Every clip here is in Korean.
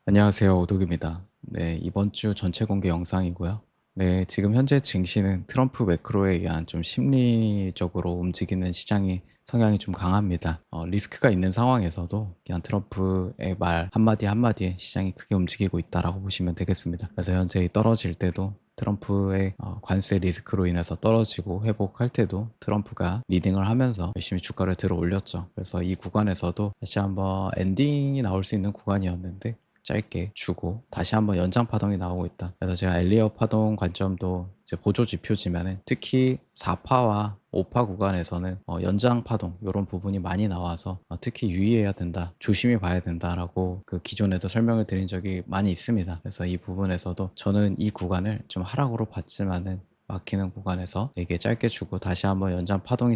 안녕하세요. 오독입니다. 네, 이번 주 전체 공개 영상이고요. 네, 지금 현재 증시는 트럼프 매크로에 의한 좀 심리적으로 움직이는 시장이 성향이 좀 강합니다. 리스크가 있는 상황에서도 그냥 트럼프의 말 한마디 한마디에 시장이 크게 움직이고 있다라고 보시면 되겠습니다. 그래서 현재 떨어질 때도 트럼프의 관세 리스크로 인해서 떨어지고 회복할 때도 트럼프가 리딩을 하면서 열심히 주가를 들어 올렸죠. 그래서 이 구간에서도 다시 한번 엔딩이 나올 수 있는 구간이었는데 짧게 주고 다시 한번 연장 파동이 나오고 있다. 그래서 제가 엘리어 파동 관점도 이제 보조 지표지만은 특히 4파와 5파 구간에서는 연장 파동 이런 부분이 많이 나와서 특히 유의해야 된다, 조심히 봐야 된다라고 그 기존에도 설명을 드린 적이 많이 있습니다. 그래서 이 부분에서도 저는 이 구간을 좀 하락으로 봤지만은 막히는 구간에서 되게 짧게 주고 다시 한번 연장 파동이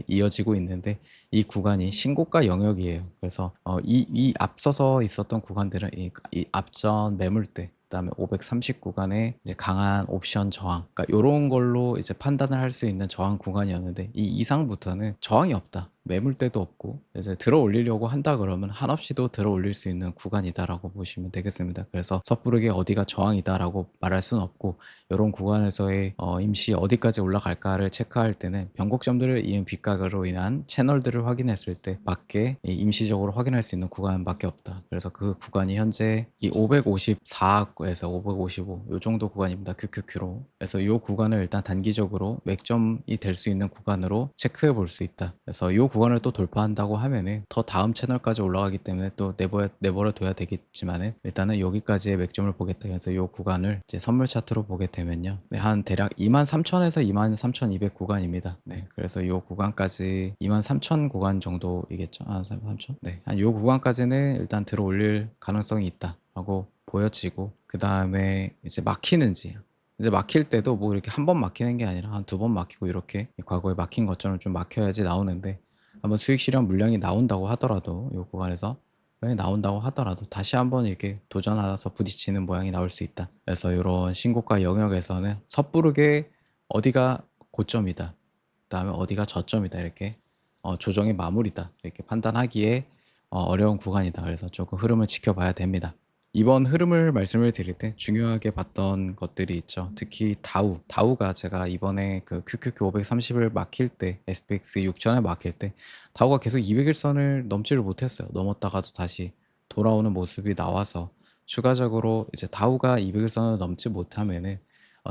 이어지고 있는데 이 구간이 신고가 영역이에요. 그래서 이 앞서서 있었던 구간들은 이 앞전 매물대 그다음에 530 구간에 이제 강한 옵션 저항, 그러니까 요런 걸로 이제 판단을 할 수 있는 저항 구간이었는데 이 이상부터는 저항이 없다. 매물대도 없고 이제 들어 올리려고 한다 그러면 한없이도 들어 올릴 수 있는 구간이다라고 보시면 되겠습니다. 그래서 섣부르게 어디가 저항이다라고 말할 수는 없고 요런 구간에서의 임시 어디까지 올라갈까를 체크할 때는 변곡점들을 이은 빗각으로 인한 채널들을 확인했을 때 밖에 임시적으로 확인할 수 있는 구간밖에 없다. 그래서 그 구간이 현재 이 554에서 555 요 정도 구간입니다. QQQ로. 그래서 이 구간을 일단 단기적으로 맥점이 될 수 있는 구간으로 체크해 볼 수 있다. 그래서 이 구간을 또 돌파한다고 하면은 더 다음 채널까지 올라가기 때문에 또 내버려 둬야 되겠지만은 일단은 여기까지의 맥점을 보겠다. 그래서 이 구간을 이제 선물 차트로 보게 되면요. 네, 한 대략 23,000에서 23,200 구간입니다. 네, 그래서 이 구간까지 23,000 구간 정도이겠죠. 아, 3,000? 네, 한 이 구간까지는 일단 들어 올릴 가능성이 있다라고 보여지고 그 다음에 이제 막히는지 이제 막힐 때도 뭐 이렇게 한 번 막히는 게 아니라 한 두 번 막히고 이렇게 과거에 막힌 것처럼 좀 막혀야지 나오는데 한번 수익 실현 물량이 나온다고 하더라도 이 구간에서 만약에 나온다고 하더라도 다시 한번 이렇게 도전하서 부딪히는 모양이 나올 수 있다. 그래서 이런 신고가 영역에서는 섣부르게 어디가 고점이다. 그다음에 어디가 저점이다. 이렇게 조정의 마무리다. 이렇게 판단하기에 어려운 구간이다. 그래서 조금 흐름을 지켜봐야 됩니다. 이번 흐름을 말씀을 드릴 때 중요하게 봤던 것들이 있죠. 특히 다우가 제가 이번에 그 QQQ 530을 막힐 때 SPX 6000을 막힐 때 다우가 계속 200일선을 넘지를 못했어요. 넘었다가도 다시 돌아오는 모습이 나와서 추가적으로 이제 다우가 200일선을 넘지 못하면은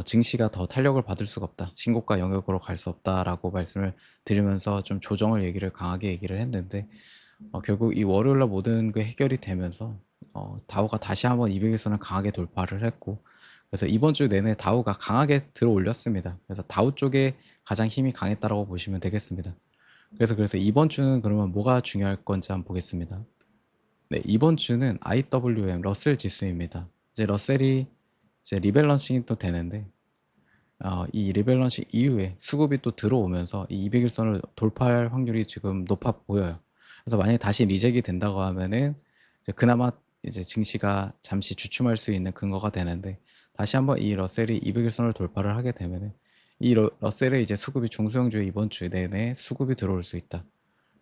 증시가 더 탄력을 받을 수가 없다. 신고가 영역으로 갈 수 없다라고 말씀을 드리면서 좀 조정을 강하게 얘기를 했는데 결국 이 월요일 날 모든 게 해결이 되면서 다우가 다시 한번 200일선을 강하게 돌파를 했고 그래서 이번 주 내내 다우가 강하게 들어 올렸습니다. 그래서 다우 쪽에 가장 힘이 강했다라고 보시면 되겠습니다. 그래서 이번 주는 그러면 뭐가 중요할 건지 한번 보겠습니다. 네, 이번 주는 IWM 러셀 지수입니다. 이제 러셀이 이제 리밸런싱이 또 되는데 이 리밸런싱 이후에 수급이 또 들어오면서 이 200일선을 돌파할 확률이 지금 높아 보여요. 그래서 만약에 다시 리젝이 된다고 하면은 이제 그나마 이제 증시가 잠시 주춤할 수 있는 근거가 되는데 다시 한번 이 러셀이 200일선을 돌파를 하게 되면은 이 러셀에 이제 수급이 중소형주에 이번 주 내내 수급이 들어올 수 있다.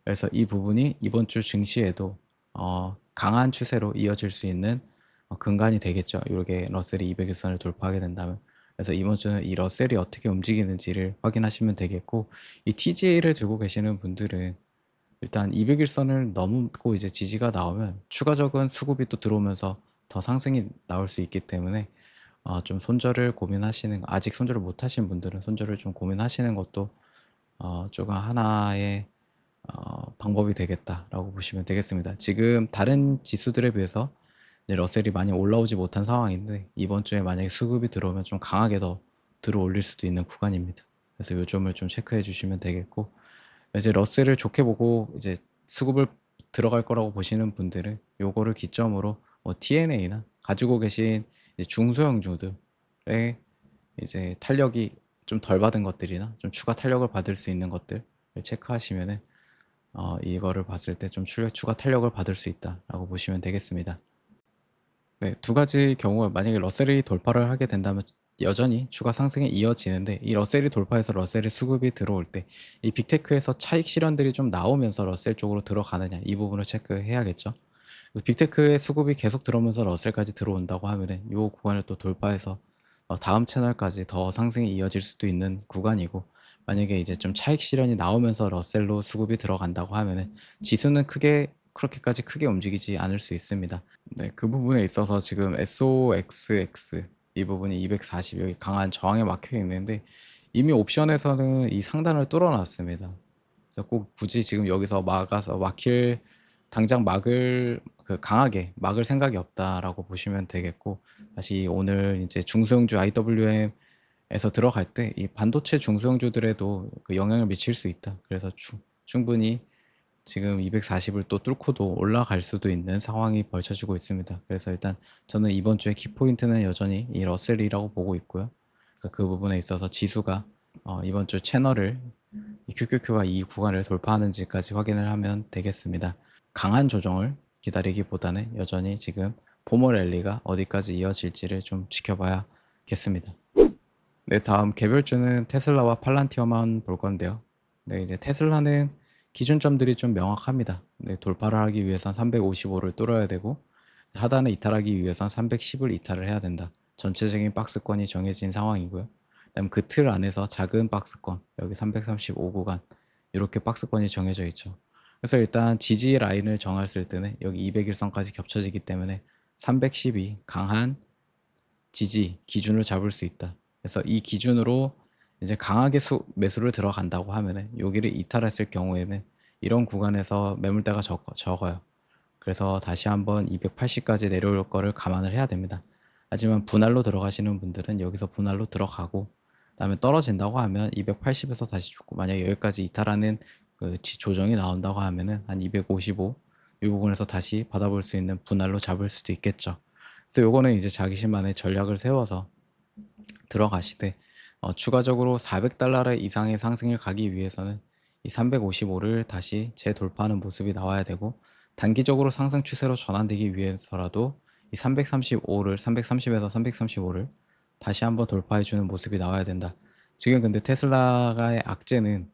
그래서 이 부분이 이번 주 증시에도 강한 추세로 이어질 수 있는 근간이 되겠죠. 이렇게 러셀이 200일선을 돌파하게 된다면. 그래서 이번 주는 이 러셀이 어떻게 움직이는지를 확인하시면 되겠고 이 TJ를 들고 계시는 분들은 일단 200일선을 넘고 이제 지지가 나오면 추가적인 수급이 또 들어오면서 더 상승이 나올 수 있기 때문에 좀 손절을 고민하시는 아직 손절을 못 하신 분들은 손절을 좀 고민하시는 것도 조금 하나의 방법이 되겠다라고 보시면 되겠습니다. 지금 다른 지수들에 비해서 이제 러셀이 많이 올라오지 못한 상황인데 이번 주에 만약에 수급이 들어오면 좀 강하게 더 들어올릴 수도 있는 구간입니다. 그래서 요 점을 좀 체크해 주시면 되겠고 이제 러셀을 좋게 보고 이제 수급을 들어갈 거라고 보시는 분들은 요거를 기점으로 TNA나 가지고 계신 이제 중소형주들의 이제 탄력이 좀 덜 받은 것들이나 좀 추가 탄력을 받을 수 있는 것들을 체크하시면은 이거를 봤을 때 좀 추가 탄력을 받을 수 있다라고 보시면 되겠습니다. 네, 두 가지 경우에 만약에 러셀이 돌파를 하게 된다면 여전히 추가 상승이 이어지는데 이 러셀이 돌파해서 러셀의 수급이 들어올 때 이 빅테크에서 차익 실현들이 좀 나오면서 러셀 쪽으로 들어가느냐 이 부분을 체크해야겠죠. 그래서 빅테크의 수급이 계속 들어오면서 러셀까지 들어온다고 하면은 요 구간을 또 돌파해서 다음 채널까지 더 상승이 이어질 수도 있는 구간이고, 만약에 이제 좀 차익 실현이 나오면서 러셀로 수급이 들어간다고 하면은 지수는 그렇게까지 크게 움직이지 않을 수 있습니다. 네, 그 부분에 있어서 지금 SOXX 이 부분이 240 여기 강한 저항에 막혀 있는데, 이미 옵션에서는 이 상단을 뚫어 놨습니다. 그래서 꼭 굳이 지금 여기서 막아서 당장 막을 강하게 막을 생각이 없다라고 보시면 되겠고, 다시 오늘 이제 중소형주 IWM에서 들어갈 때 이 반도체 중소형주들에도 그 영향을 미칠 수 있다. 그래서 충분히 지금 240을 또 뚫고도 올라갈 수도 있는 상황이 벌쳐지고 있습니다. 그래서 일단 저는 이번 주에 키포인트는 여전히 이 러셀이라고 보고 있고요. 그러니까 그 부분에 있어서 지수가 이번 주 채널을 이 QQQ가 이 구간을 돌파하는지까지 확인을 하면 되겠습니다. 강한 조정을 기다리기보다는 여전히 지금 포머 랠리가 어디까지 이어질지를 좀 지켜봐야겠습니다. 네, 다음 개별주는 테슬라와 팔란티어만 볼 건데요. 네, 이제 테슬라는 기준점들이 좀 명확합니다. 네, 돌파를 하기 위해선 355를 뚫어야 되고, 하단을 이탈하기 위해선 310을 이탈을 해야 된다. 전체적인 박스권이 정해진 상황이고요. 그다음 그 틀 안에서 작은 박스권, 여기 335 구간, 이렇게 박스권이 정해져 있죠. 그래서 일단 지지 라인을 정했을 때는 여기 200일선까지 겹쳐지기 때문에 310이 강한 지지 기준을 잡을 수 있다. 그래서 이 기준으로 이제 강하게 매수를 들어간다고 하면은 여기를 이탈했을 경우에는 이런 구간에서 매물대가 적어요. 그래서 다시 한번 280까지 내려올 거를 감안을 해야 됩니다. 하지만 분할로 들어가시는 분들은 여기서 분할로 들어가고, 그다음에 떨어진다고 하면 280에서 다시 죽고, 만약에 여기까지 이탈하는 그 조정이 나온다고 하면은 한 255, 이 부분에서 다시 받아볼 수 있는 분할로 잡을 수도 있겠죠. 그래서 요거는 이제 자기신만의 전략을 세워서 들어가시되, 추가적으로 400달러 이상의 상승을 가기 위해서는 이 355를 다시 재돌파하는 모습이 나와야 되고, 단기적으로 상승 추세로 전환되기 위해서라도 이 330에서 335를 다시 한번 돌파해 주는 모습이 나와야 된다. 지금 근데 테슬라의 악재는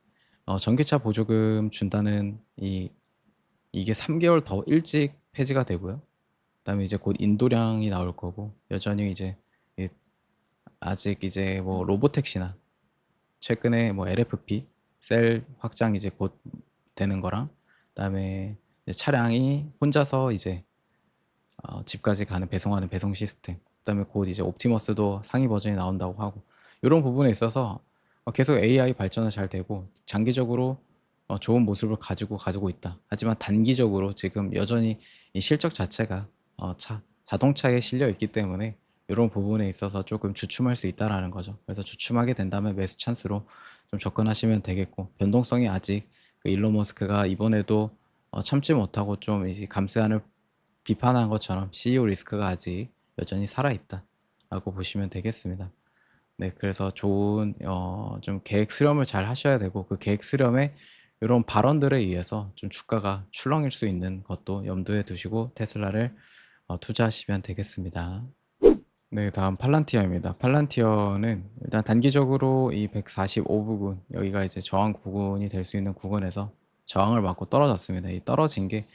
전기차 보조금 준다는 이게 3개월 더 일찍 폐지가 되고요. 그다음에 이제 곧 인도량이 나올 거고, 여전히 이제 아직 이제 뭐 로보택시나 최근에 뭐 LFP 셀 확장 이제 곧 되는 거랑, 그다음에 이제 차량이 혼자서 이제 집까지 가는 배송하는 배송 시스템, 그다음에 곧 이제 옵티머스도 상위 버전이 나온다고 하고, 이런 부분에 있어서 계속 AI 발전은 잘 되고 장기적으로 좋은 모습을 가지고 있다. 하지만 단기적으로 지금 여전히 이 실적 자체가 자동차에 실려 있기 때문에 이런 부분에 있어서 조금 주춤할 수 있다라는 거죠. 그래서 주춤하게 된다면 매수 찬스로 좀 접근하시면 되겠고, 변동성이 아직 그 일론 머스크가 이번에도 참지 못하고 좀 이제 감세안을 비판한 것처럼 CEO 리스크가 아직 여전히 살아있다라고 보시면 되겠습니다. 네, 그래서 좋은 좀 계획 수렴을 잘 하셔야 되고, 그 계획 수렴에 이런 발언들에 의해서 좀 주가가 출렁일 수 있는 것도 염두에 두시고 테슬라를 투자하시면 되겠습니다. 네, 다음 팔란티어입니다. 팔란티어는 일단 단기적으로 이 145 부근, 여기가 이제 저항 구간이 될 수 있는 구간에서 저항을 맞고 떨어졌습니다. 이 떨어진 게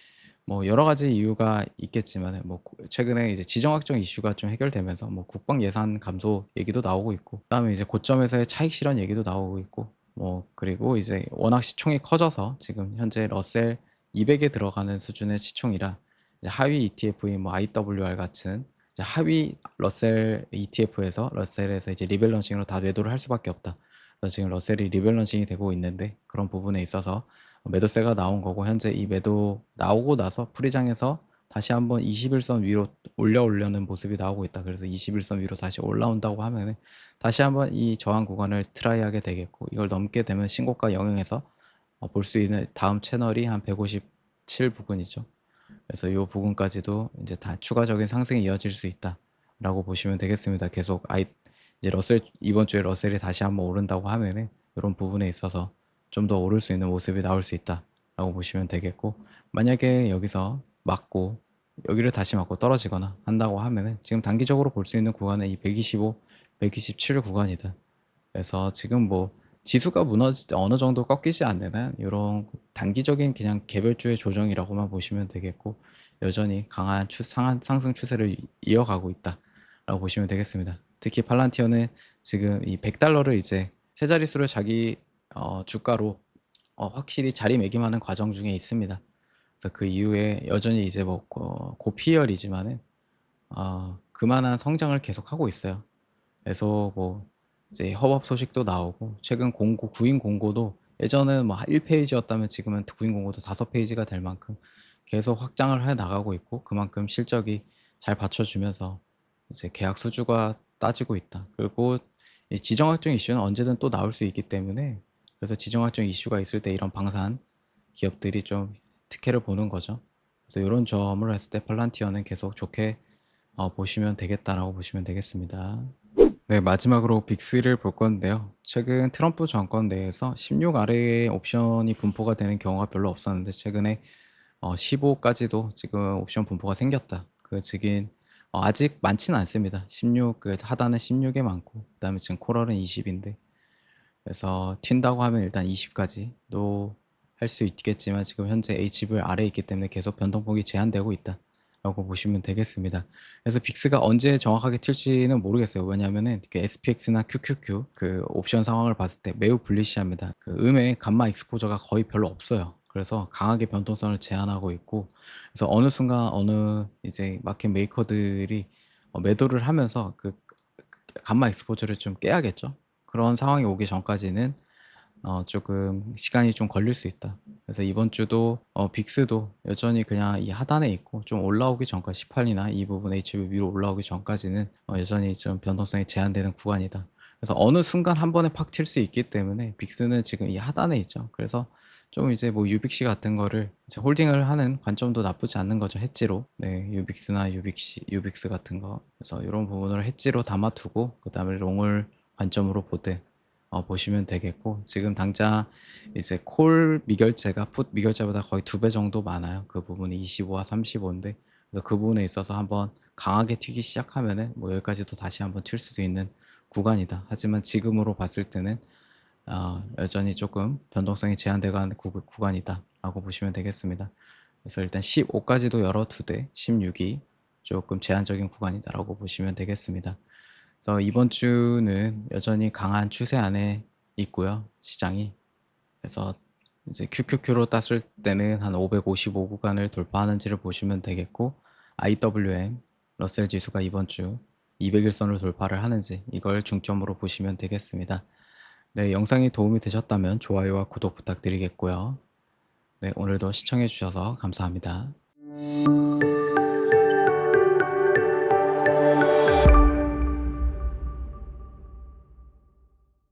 뭐 여러 가지 이유가 있겠지만, 뭐 최근에 이제 지정 확정 이슈가 좀 해결되면서 뭐 국방 예산 감소 얘기도 나오고 있고, 그다음에 이제 고점에서의 차익 실현 얘기도 나오고 있고, 뭐 그리고 이제 워낙 시총이 커져서 지금 현재 러셀 200에 들어가는 수준의 시총이라 이제 하위 ETF인 뭐 IWR 같은 이제 하위 러셀 ETF에서 러셀에서 이제 리밸런싱으로 다 매도를 할 수밖에 없다. 그래서 지금 러셀이 리밸런싱이 되고 있는데, 그런 부분에 있어서 매도세가 나온 거고, 현재 이 매도 나오고 나서 프리장에서 다시 한번 21선 위로 올려오려는 모습이 나오고 있다. 그래서 21선 위로 다시 올라온다고 하면은 다시 한번 이 저항 구간을 트라이하게 되겠고, 이걸 넘게 되면 신고가 영역에서 볼 수 있는 다음 채널이 한 157 부근이죠. 그래서 이 부분까지도 이제 다 추가적인 상승이 이어질 수 있다라고 보시면 되겠습니다. 계속 이제 러셀 이번 주에 러셀이 다시 한번 오른다고 하면은 이런 부분에 있어서 좀 더 오를 수 있는 모습이 나올 수 있다라고 보시면 되겠고, 만약에 여기서 맞고 여기를 다시 맞고 떨어지거나 한다고 하면은 지금 단기적으로 볼 수 있는 구간은 이 125, 127 구간이다. 그래서 지금 뭐 지수가 어느 정도 꺾이지 않는 한 요런 단기적인 그냥 개별주의 조정이라고만 보시면 되겠고, 여전히 강한 상승 추세를 이어가고 있다라고 보시면 되겠습니다. 특히 팔란티어는 지금 이 $100를 이제 세 자릿수를 자기 주가로 확실히 자리매김하는 과정 중에 있습니다. 그래서 그 이후에 여전히 이제 뭐 고PER이지만은 그만한 성장을 계속하고 있어요. 그래서 뭐 이제 협업 소식도 나오고, 최근 구인 공고도 예전에는 뭐 1페이지였다면 지금은 구인 공고도 5페이지가 될 만큼 계속 확장을 해 나가고 있고, 그만큼 실적이 잘 받쳐주면서 이제 계약 수주가 따지고 있다. 그리고 이 지정학적 이슈는 언제든 또 나올 수 있기 때문에, 그래서 지정학적 이슈가 있을 때 이런 방산 기업들이 좀 특혜를 보는 거죠. 그래서 요런 점을 했을 때 팔란티어는 계속 좋게 보시면 되겠다라고 보시면 되겠습니다. 네, 마지막으로 빅3를 볼 건데요. 최근 트럼프 정권 내에서 16 아래의 옵션이 분포가 되는 경우가 별로 없었는데, 최근에 15까지도 지금 옵션 분포가 생겼다. 그 즉인 아직 많지는 않습니다. 16, 그 하단은 16에 많고, 그다음에 지금 코럴은 20인데, 그래서 튄다고 하면 일단 20까지도 할 수 있겠지만, 지금 현재 HV 아래에 있기 때문에 계속 변동폭이 제한되고 있다라고 보시면 되겠습니다. 그래서 빅스가 언제 정확하게 튈지는 모르겠어요. 왜냐하면은 그 SPX나 QQQ 그 옵션 상황을 봤을 때 매우 불리시합니다. 그 음의 감마 익스포저가 거의 별로 없어요. 그래서 강하게 변동성을 제한하고 있고, 그래서 어느 순간 어느 이제 마켓 메이커들이 매도를 하면서 그 감마 익스포저를 좀 깨야겠죠. 그런 상황이 오기 전까지는 조금 시간이 좀 걸릴 수 있다. 그래서 이번 주도 빅스도 여전히 그냥 이 하단에 있고, 좀 올라오기 전까지 18이나 이 부분 HB 위로 올라오기 전까지는 여전히 좀 변동성이 제한되는 구간이다. 그래서 어느 순간 한 번에 팍 튈 수 있기 때문에 빅스는 지금 이 하단에 있죠. 그래서 좀 이제 뭐 유빅시 같은 거를 이제 홀딩을 하는 관점도 나쁘지 않는 거죠. 해지로. 네, 유빅스나 유빅스 같은 거. 그래서 이런 부분을 해지로 담아두고, 그다음에 롱을 관점으로 보시면 되겠고, 지금 당장 이제 콜 미결제가 풋 미결제보다 거의 2배 정도 많아요. 그 부분이 25와 35인데, 그래서 그 부분에 있어서 한번 강하게 튀기 시작하면은 뭐 여기까지도 다시 한번 튈 수도 있는 구간이다. 하지만 지금으로 봤을 때는 여전히 조금 변동성이 제한되는 구간이다라고 보시면 되겠습니다. 그래서 일단 15까지도 열어두되 16이 조금 제한적인 구간이다라고 보시면 되겠습니다. 그래서 이번 주는 여전히 강한 추세 안에 있고요, 시장이. 그래서 이제 QQQ로 땄을 때는 한 555 구간을 돌파하는지를 보시면 되겠고, IWM 러셀 지수가 이번 주 200일선을 돌파를 하는지, 이걸 중점으로 보시면 되겠습니다. 네, 영상이 도움이 되셨다면 좋아요와 구독 부탁드리겠고요. 네, 오늘도 시청해 주셔서 감사합니다.